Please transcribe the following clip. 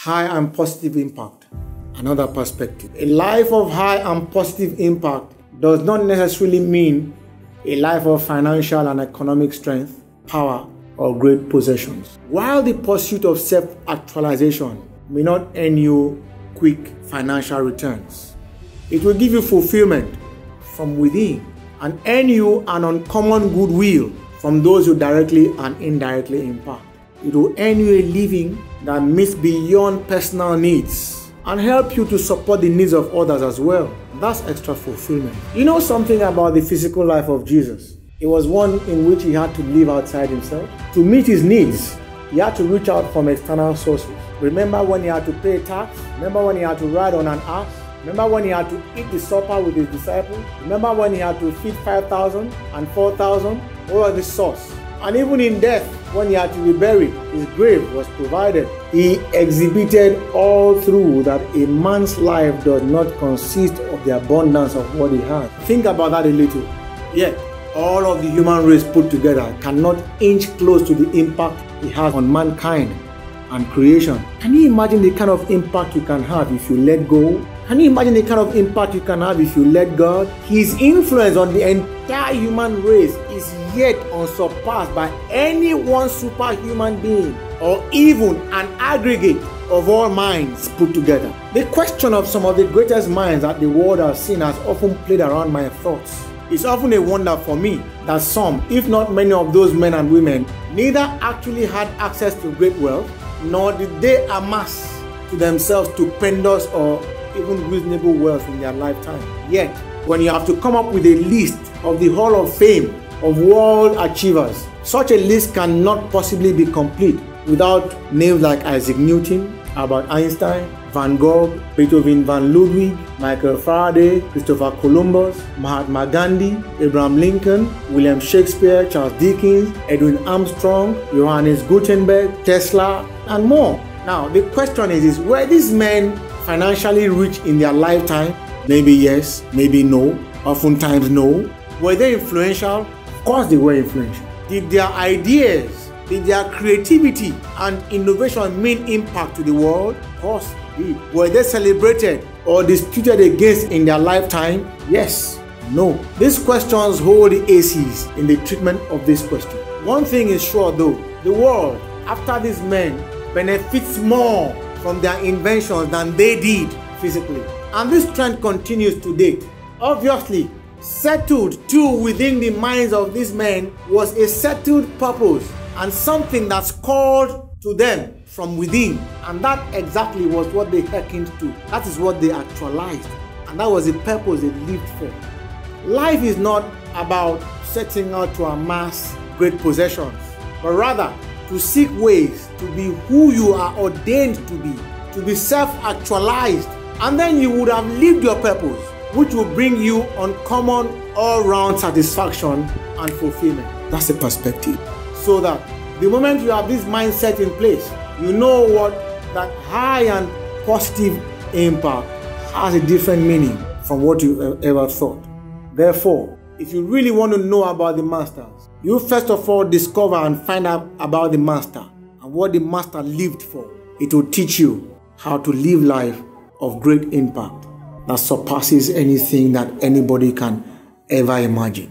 high and positive impact. Another perspective. A life of high and positive impact does not necessarily mean a life of financial and economic strength, power, or great possessions. While the pursuit of self-actualization may not earn you quick financial returns, it will give you fulfillment from within and earn you an uncommon goodwill from those you directly and indirectly impact. It will earn you a living that meets beyond personal needs and help you to support the needs of others as well. That's extra fulfillment. You know something about the physical life of Jesus? It was one in which he had to live outside himself. To meet his needs, he had to reach out from external sources. Remember when he had to pay tax? Remember when he had to ride on an ass? Remember when he had to eat the supper with his disciples? Remember when he had to feed 5,000 and 4,000? What was the source? And even in death, when he had to be buried, his grave was provided. He exhibited all through that a man's life does not consist of the abundance of what he has. Think about that a little. Yet, all of the human race put together cannot inch close to the impact he has on mankind and creation. Can you imagine the kind of impact you can have if you let go? Can you imagine the kind of impact you can have if you let God? His influence on the entire human race is yet unsurpassed by any one superhuman being or even an aggregate of all minds put together. The question of some of the greatest minds that the world has seen has often played around my thoughts. It's often a wonder for me that some, if not many of those men and women, neither actually had access to great wealth, nor did they amass to themselves stupendous or even reasonable wealth in their lifetime. Yet, when you have to come up with a list of the Hall of Fame of world achievers, such a list cannot possibly be complete without names like Isaac Newton, Albert Einstein, Van Gogh, Beethoven van Ludwig, Michael Faraday, Christopher Columbus, Mahatma Gandhi, Abraham Lincoln, William Shakespeare, Charles Dickens, Edwin Armstrong, Johannes Gutenberg, Tesla, and more. Now, the question is were these men financially rich in their lifetime? Maybe yes, maybe no, oftentimes no. Were they influential? Of course they were influential. Did their ideas, did their creativity and innovation mean impact to the world? Of course they did. Were they celebrated or disputed against in their lifetime? Yes, no. These questions hold the aces in the treatment of this question. One thing is sure though, the world, after these men, benefits more from their inventions than they did physically. And this trend continues to date. Obviously, settled too within the minds of these men was a settled purpose and something that's called to them from within. And that exactly was what they hearkened to. That is what they actualized. And that was the purpose they lived for. Life is not about setting out to amass great possessions, but rather to seek ways to be who you are ordained to be self-actualized, and then you would have lived your purpose, which will bring you uncommon all-round satisfaction and fulfillment. That's the perspective. So that the moment you have this mindset in place, you know what that high and positive impact has a different meaning from what you ever thought. Therefore, if you really want to know about the masters, you first of all discover and find out about the master and what the master lived for. It will teach you how to live life of great impact that surpasses anything that anybody can ever imagine.